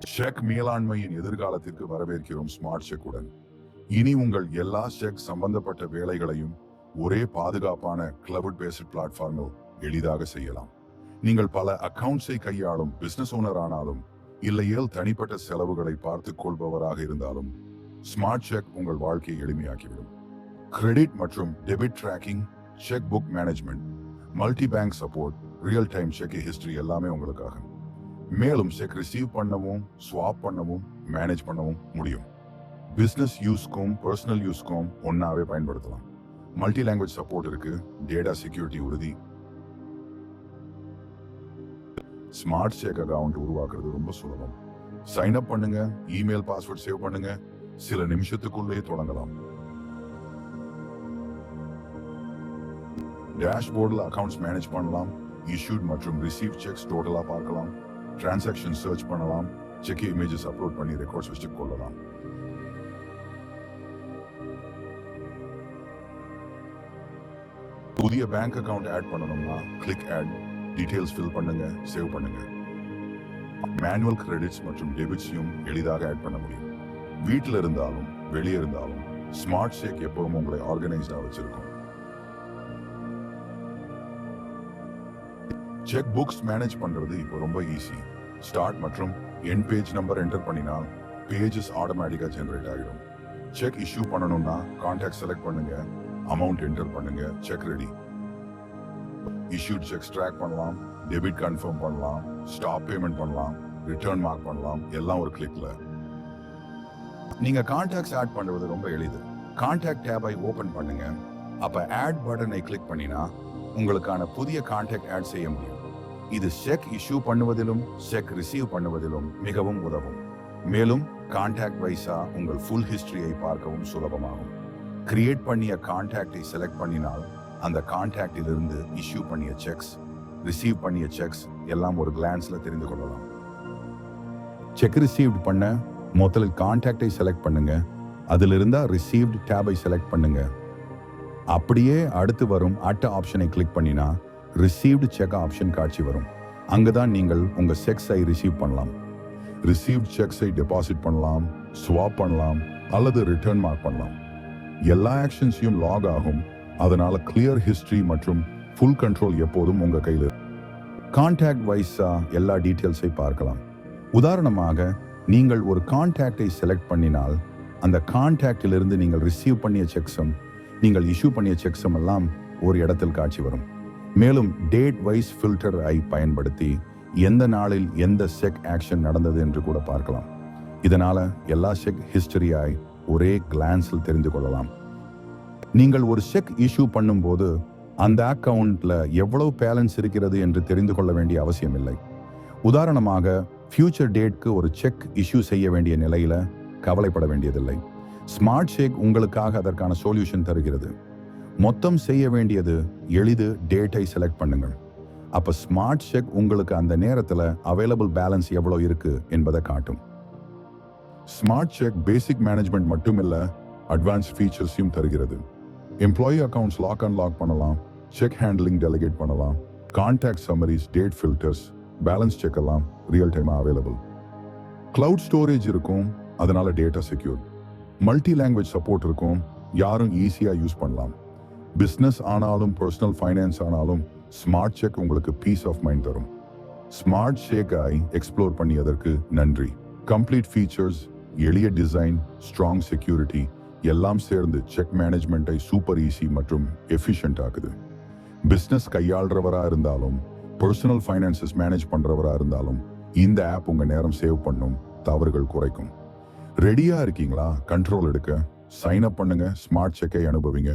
Check மேலாண்மையின் எதிர்காலத்திற்கு வரவேற்கிறோம் ஸ்மார்ட் செக்குடன். இனி உங்கள் எல்லா செக் சம்பந்தப்பட்ட வேலைகளையும் ஒரே பாதுகாப்பான கிளவுட் பேஸ்ட் பிளாட்ஃபார்மில் எளிதாக செய்யலாம். நீங்கள் பல அக்கவுண்ட்ஸை கையாளும் பிசினஸ் ஓனர் ஆனாலும் இல்லையேல் தனிப்பட்ட செலவுகளை பார்த்துக் கொள்பவராக இருந்தாலும் ஸ்மார்ட் செக் உங்கள் வாழ்க்கையை எளிமையாக்கிவிடும். கிரெடிட் மற்றும் debit tracking, check book management, multi bank support, real time check history எல்லாமே உங்களுக்காக. மேலும் செக் ரிசீவ் பண்ணவும், ஸ்வாப் பண்ணவும், மேனேஜ் பண்ணவும் முடியும். பிசினஸ் யூஸ்க்கும் பர்சனல் யூஸ்க்கும் ஒன்னாவே பயன்படுத்தலாம். மல்டி லாங்குவேஜ் சப்போர்ட் இருக்கு. டேட்டா செக்யூரிட்டி உறுதி. ஸ்மார்ட் செக் அக்கவுண்ட் உருவாக்குறது ரொம்ப சுலபம். சைன் அப் பண்ணுங்க, இமெயில் பாஸ்வேர்ட் சேவ் பண்ணுங்க, சில நிமிஷத்துக்குள்ளே தொடங்கலாம். டேஷ்போர்டில் அக்கவுண்ட்ஸ் மேனேஜ் பண்ணலாம். இஷ்யூட் மற்றும் ரிசீவ் செக்ஸ் டோட்டலா பார்க்கலாம். டிரான்சாக்ஷன் சர்ச் பண்ணலாம். செக் இமேஜஸ் அப்லோட் பண்ணி ரெக்கார்ட்ஸ் வச்சு கொள்ளலாம். புதிய பேங்க் அக்கவுண்ட் ஆட் பண்ணணும்னா கிளிக் ஆட், டீடைல்ஸ் ஃபில் பண்ணுங்க, சேவ் பண்ணுங்க. மேனுவல் கிரெடிட்ஸ் மற்றும் டெபிட்ஸையும் எளிதாக ஆட் பண்ண முடியும். வீட்டில் இருந்தாலும் வெளியே இருந்தாலும் ஸ்மார்ட் செக் எப்பவும் உங்களை ஆர்கனைஸ்டா வச்சிருக்கும். செக் புக்ஸ் மேனேஜ் பண்றது இப்போ ரொம்ப ஈஸி. ஸ்டார்ட் மற்றும் எண்ட் பேஜ் நம்பர் என்டர் பண்ணினால் பேஜஸ் ஆட்டோமேட்டிக்கா ஜெனரேட் ஆகிடும். செக் இஷ்யூ பண்ணணும்னா கான்டாக்ட் செலக்ட் பண்ணுங்க, அமௌண்ட் என்டர் பண்ணுங்க, cheque ready. Issued cheques track பண்ணலாம், டெபிட் கன்ஃபார்ம் பண்ணலாம், ஸ்டாப் பேமெண்ட் பண்ணலாம், ரிட்டர்ன் மார்க் பண்ணலாம், எல்லாம் ஒரு கிளிக்ல. நீங்க கான்டாக்ட்ஸ் ஆட் பண்றது ரொம்ப எளிது. கான்டாக்ட் டேபை ஓபன் பண்ணுங்க. அப்ப ஆட் பட்டனை கிளிக் பண்ணினா உங்களுக்கான புதிய கான்டாக்ட் ஆட் செய்ய முடியும். இது செக் இஷ்யூ பண்ணுவதிலும் செக் ரிசீவ் பண்ணுவதிலும் மிகவும் உதவும். மேலும் கான்டாக்ட் வைஸா உங்கள் ஃபுல் ஹிஸ்டரியை பார்க்கவும் சுலபமாகும். கிரியேட் பண்ணிய கான்டாக்டை செலக்ட் பண்ணினால் அந்த கான்டாக்டில் இருந்து இஷ்யூ பண்ணிய செக்ஸ், ரிசீவ் பண்ணிய செக்ஸ் எல்லாம் ஒரு கிளான்ஸ்ல தெரிந்து கொள்ளலாம். செக் ரிசீவ்ட் பண்ண முதலில் கான்டாக்டை செலக்ட் பண்ணுங்க. அதில் இருந்தா ரிசீவ்ட் டேபை செலக்ட் பண்ணுங்க. அப்படியே அடுத்து வரும் அட் ஆப்ஷனை கிளிக் பண்ணினா ரிசீவ்டு செக் ஆப்ஷன் காட்சி வரும். அங்குதான் நீங்கள் உங்க செக்ஸை ரிசீவ் பண்ணலாம். ரிசீவ்ட் செக்ஸை டெபாசிட் பண்ணலாம், ஸ்வாப் பண்ணலாம் அல்லது ரிட்டர்ன் மார்க் பண்ணலாம். எல்லா ஆக்ஷன்ஸையும் லாக் ஆகும். அதனால கிளியர் ஹிஸ்டரி மற்றும் ஃபுல் கண்ட்ரோல் எப்போதும் உங்க கையில். கான்டாக்ட் வைஸா எல்லா டீட்டெயில்ஸை பார்க்கலாம். உதாரணமாக நீங்கள் ஒரு கான்டாக்டை செலக்ட் பண்ணினால் அந்த கான்டாக்டில் இருந்து நீங்கள் ரிசீவ் பண்ணிய செக்ஸும் நீங்கள் இஷ்யூ பண்ணிய செக்ஸும் எல்லாம் ஒரு இடத்தில் காட்சி வரும். மேலும் டேட் வைஸ் ஃபில்டர் ஐ பயன்படுத்தி எந்த நாளில் எந்த செக் ஆக்ஷன் நடந்தது என்று கூட பார்க்கலாம். இதனால எல்லா செக் ஹிஸ்டரியாய் ஒரே கிளான்ஸில் தெரிந்து கொள்ளலாம். நீங்கள் ஒரு செக் இஷ்யூ பண்ணும்போது அந்த அக்கவுண்ட்ல எவ்வளவு பேலன்ஸ் இருக்கிறது என்று தெரிந்து கொள்ள வேண்டிய அவசியம் இல்லை. உதாரணமாக ஃபியூச்சர் டேட்க்கு ஒரு செக் இஷ்யூ செய்ய வேண்டிய நிலையில கவலைப்பட வேண்டியதில்லை. ஸ்மார்ட் செக் உங்களுக்காக அதற்கான சொல்யூஷன் தருகிறது. மொத்தம் செய்ய வேண்டியது எளிது. டேட்டை செலக்ட் பண்ணுங்கள். அப்ப ஸ்மார்ட் செக் உங்களுக்கு அந்த நேரத்தில் அவைலபிள் பேலன்ஸ் எவ்வளவு இருக்கு என்பதை காட்டும். ஸ்மார்ட் செக் பேசிக் மேனேஜ்மெண்ட் மட்டுமில்ல, அட்வான்ஸ் ஃபீச்சர்ஸையும் தருகிறது. Employee accounts lock and lock பண்ணலாம், செக் ஹேண்ட்லிங் டெலிகேட் பண்ணலாம், contact summaries, date filters, balance cheque எல்லாம் ரியல் டைமா அவைலபிள். கிளவுட் ஸ்டோரேஜ் இருக்கும், அதனால data secure. Multi language support இருக்கும், யாரும் ஈஸியா யூஸ் பண்ணலாம். பிசினஸ் ஆனாலும் பர்சனல் ஃபைனான்ஸ் ஆனாலும் ஸ்மார்ட் செக் உங்களுக்கு பீஸ் ஆஃப் மைண்ட் தரும். ஸ்மார்ட் செக்கை எக்ஸ்ப்ளோர் பண்ணியதற்கு நன்றி. கம்ப்ளீட் ஃபீச்சர்ஸ், எளிய டிசைன், ஸ்ட்ராங் செக்யூரிட்டி எல்லாம் சேர்ந்து செக் மேனேஜ்மெண்ட்டை சூப்பர் ஈஸி மற்றும் எஃபிஷியன்ட் ஆகுது. பிசினஸ் கையாளுறவரா இருந்தாலும் பர்சனல் ஃபைனான்சஸ் மேனேஜ் பண்றவரா இருந்தாலும் இந்த ஆப் உங்க நேரம் சேவ் பண்ணும், தவறுகள் குறைக்கும். ரெடியா இருக்கீங்களா கண்ட்ரோல் எடுக்க? சைன் அப் பண்ணுங்க, ஸ்மார்ட் செக்கை அனுபவிங்க.